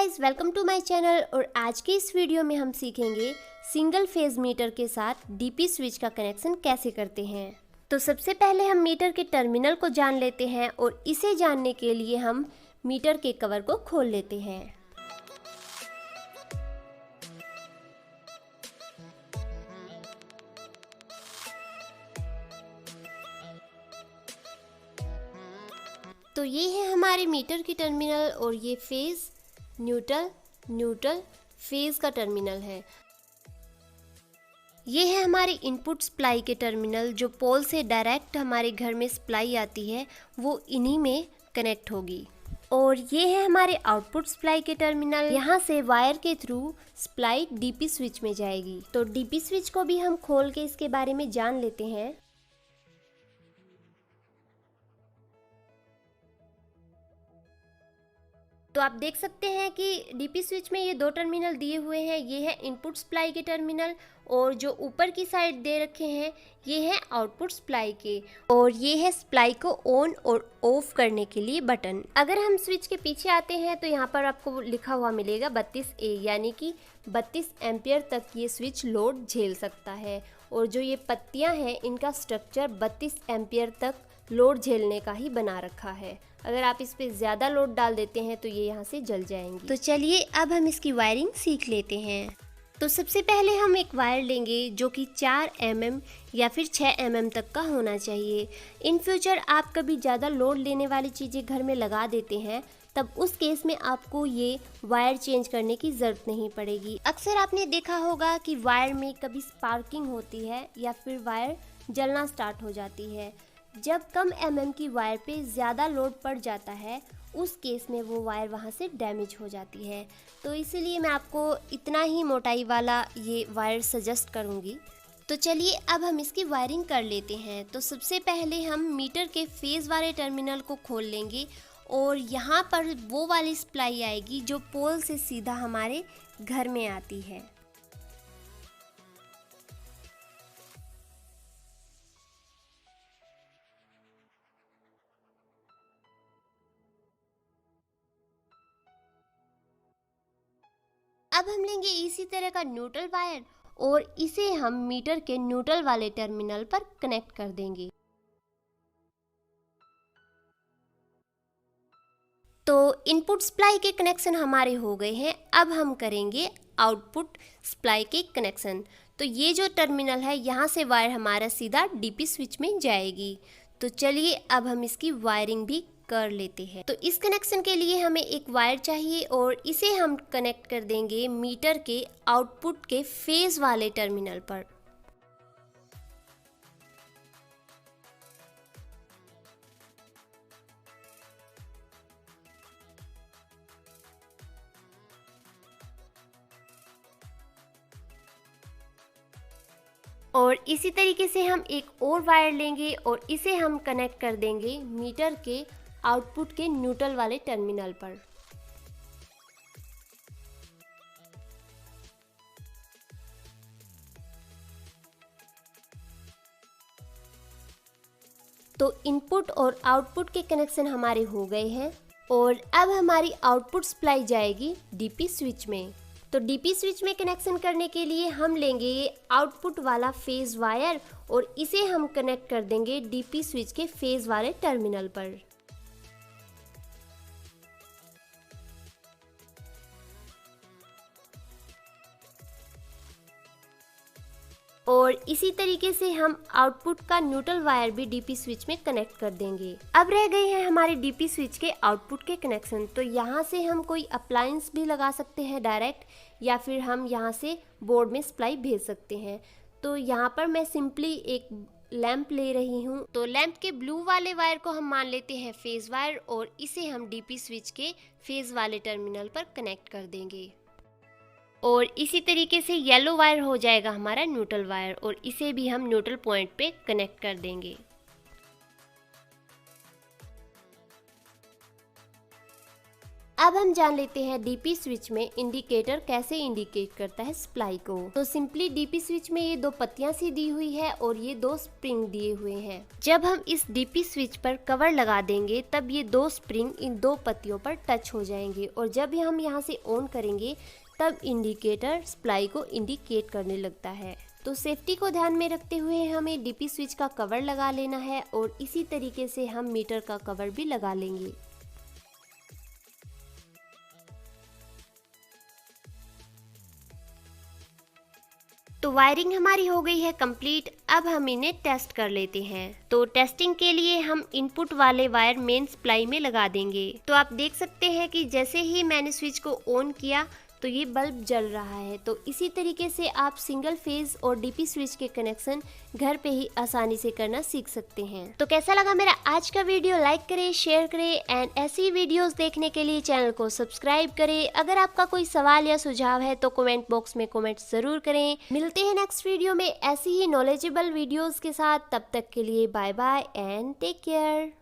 Guys, welcome to my channel. और आज के इस वीडियो में हम सीखेंगे सिंगल फेज मीटर के साथ डीपी स्विच का कनेक्शन कैसे करते हैं। तो सबसे पहले हम मीटर के टर्मिनल को जान लेते हैं और इसे जानने के लिए हम मीटर के कवर को खोल लेते हैं। तो ये है हमारे मीटर की टर्मिनल और ये फेज, न्यूट्रल, न्यूट्रल, फेज का टर्मिनल है। ये है हमारे इनपुट सप्लाई के टर्मिनल, जो पोल से डायरेक्ट हमारे घर में सप्लाई आती है वो इन्हीं में कनेक्ट होगी। और ये है हमारे आउटपुट सप्लाई के टर्मिनल, यहाँ से वायर के थ्रू सप्लाई डीपी स्विच में जाएगी। तो डीपी स्विच को भी हम खोल के इसके बारे में जान लेते हैं। तो आप देख सकते हैं कि डीपी स्विच में ये दो टर्मिनल दिए हुए हैं। ये है इनपुट सप्लाई के टर्मिनल और जो ऊपर की साइड दे रखे हैं ये है आउटपुट सप्लाई के, और ये है सप्लाई को ऑन और ऑफ करने के लिए बटन। अगर हम स्विच के पीछे आते हैं तो यहाँ पर आपको लिखा हुआ मिलेगा 32A, यानी कि 32 एम्पियर तक ये स्विच लोड झेल सकता है। और जो ये पत्तियाँ हैं इनका स्ट्रक्चर 32 एम्पियर तक लोड झेलने का ही बना रखा है। अगर आप इस पे ज़्यादा लोड डाल देते हैं तो ये यहाँ से जल जाएंगी। तो चलिए अब हम इसकी वायरिंग सीख लेते हैं। तो सबसे पहले हम एक वायर लेंगे जो कि 4 mm या फिर 6 mm तक का होना चाहिए। इन फ्यूचर आप कभी ज़्यादा लोड लेने वाली चीज़ें घर में लगा देते हैं, तब उस केस में आपको ये वायर चेंज करने की ज़रूरत नहीं पड़ेगी। अक्सर आपने देखा होगा कि वायर में कभी स्पार्किंग होती है या फिर वायर जलना स्टार्ट हो जाती है। जब कम mm की वायर पे ज़्यादा लोड पड़ जाता है उस केस में वो वायर वहाँ से डैमेज हो जाती है। तो इसीलिए मैं आपको इतना ही मोटाई वाला ये वायर सजेस्ट करूँगी। तो चलिए अब हम इसकी वायरिंग कर लेते हैं। तो सबसे पहले हम मीटर के फेज़ वाले टर्मिनल को खोल लेंगे और यहाँ पर वो वाली सप्लाई आएगी जो पोल से सीधा हमारे घर में आती है। अब हम लेंगे इसी तरह का न्यूट्रल वायर और इसे हम मीटर के न्यूट्रल वाले टर्मिनल पर कनेक्ट कर देंगे। तो इनपुट सप्लाई के कनेक्शन हमारे हो गए हैं। अब हम करेंगे आउटपुट सप्लाई के कनेक्शन। तो ये जो टर्मिनल है यहाँ से वायर हमारा सीधा डीपी स्विच में जाएगी। तो चलिए अब हम इसकी वायरिंग भी कर लेते हैं। तो इस कनेक्शन के लिए हमें एक वायर चाहिए और इसे हम कनेक्ट कर देंगे मीटर के आउटपुट के फेज वाले टर्मिनल पर। और इसी तरीके से हम एक और वायर लेंगे और इसे हम कनेक्ट कर देंगे मीटर के आउटपुट के न्यूट्रल वाले टर्मिनल पर। तो इनपुट और आउटपुट के कनेक्शन हमारे हो गए हैं और अब हमारी आउटपुट सप्लाई जाएगी डीपी स्विच में। तो डीपी स्विच में कनेक्शन करने के लिए हम लेंगे ये आउटपुट वाला फेज वायर और इसे हम कनेक्ट कर देंगे डीपी स्विच के फेज वाले टर्मिनल पर। और इसी तरीके से हम आउटपुट का न्यूट्रल वायर भी डीपी स्विच में कनेक्ट कर देंगे। अब रह गए हैं हमारे डीपी स्विच के आउटपुट के कनेक्शन। तो यहाँ से हम कोई अप्लायंस भी लगा सकते हैं डायरेक्ट, या फिर हम यहाँ से बोर्ड में सप्लाई भेज सकते हैं। तो यहाँ पर मैं सिंपली एक लैंप ले रही हूँ। तो लैंप के ब्लू वाले वायर को हम मान लेते हैं फेज वायर और इसे हम डीपी स्विच के फेज वाले टर्मिनल पर कनेक्ट कर देंगे। और इसी तरीके से येलो वायर हो जाएगा हमारा न्यूट्रल वायर और इसे भी हम न्यूट्रल पॉइंट पे कनेक्ट कर देंगे। अब हम जान लेते हैं डीपी स्विच में इंडिकेटर कैसे इंडिकेट करता है सप्लाई को। तो सिंपली डीपी स्विच में ये दो पत्तियां सी दी हुई है और ये दो स्प्रिंग दिए हुए हैं। जब हम इस डीपी स्विच पर कवर लगा देंगे तब ये दो स्प्रिंग इन दो पत्तियों पर टच हो जाएंगे और जब हम यहाँ से ऑन करेंगे तब इंडिकेटर सप्लाई को इंडिकेट करने लगता है। तो सेफ्टी को ध्यान में रखते हुए हमें डीपी स्विच का कवर लगा लेना है और इसी तरीके से हम मीटर का कवर भी लगा लेंगे। तो वायरिंग हमारी हो गई है कंप्लीट। अब हम इन्हें टेस्ट कर लेते हैं। तो टेस्टिंग के लिए हम इनपुट वाले वायर मेन सप्लाई में लगा देंगे। तो आप देख सकते हैं कि जैसे ही मैंने स्विच को ऑन किया तो ये बल्ब जल रहा है। तो इसी तरीके से आप सिंगल फेज और डीपी स्विच के कनेक्शन घर पे ही आसानी से करना सीख सकते हैं। तो कैसा लगा मेरा आज का वीडियो? लाइक करें, शेयर करें एंड ऐसी वीडियोस देखने के लिए चैनल को सब्सक्राइब करें। अगर आपका कोई सवाल या सुझाव है तो कमेंट बॉक्स में कमेंट जरूर करें। मिलते हैं नेक्स्ट वीडियो में ऐसी ही नॉलेजेबल वीडियोस के साथ। तब तक के लिए bye bye and take care.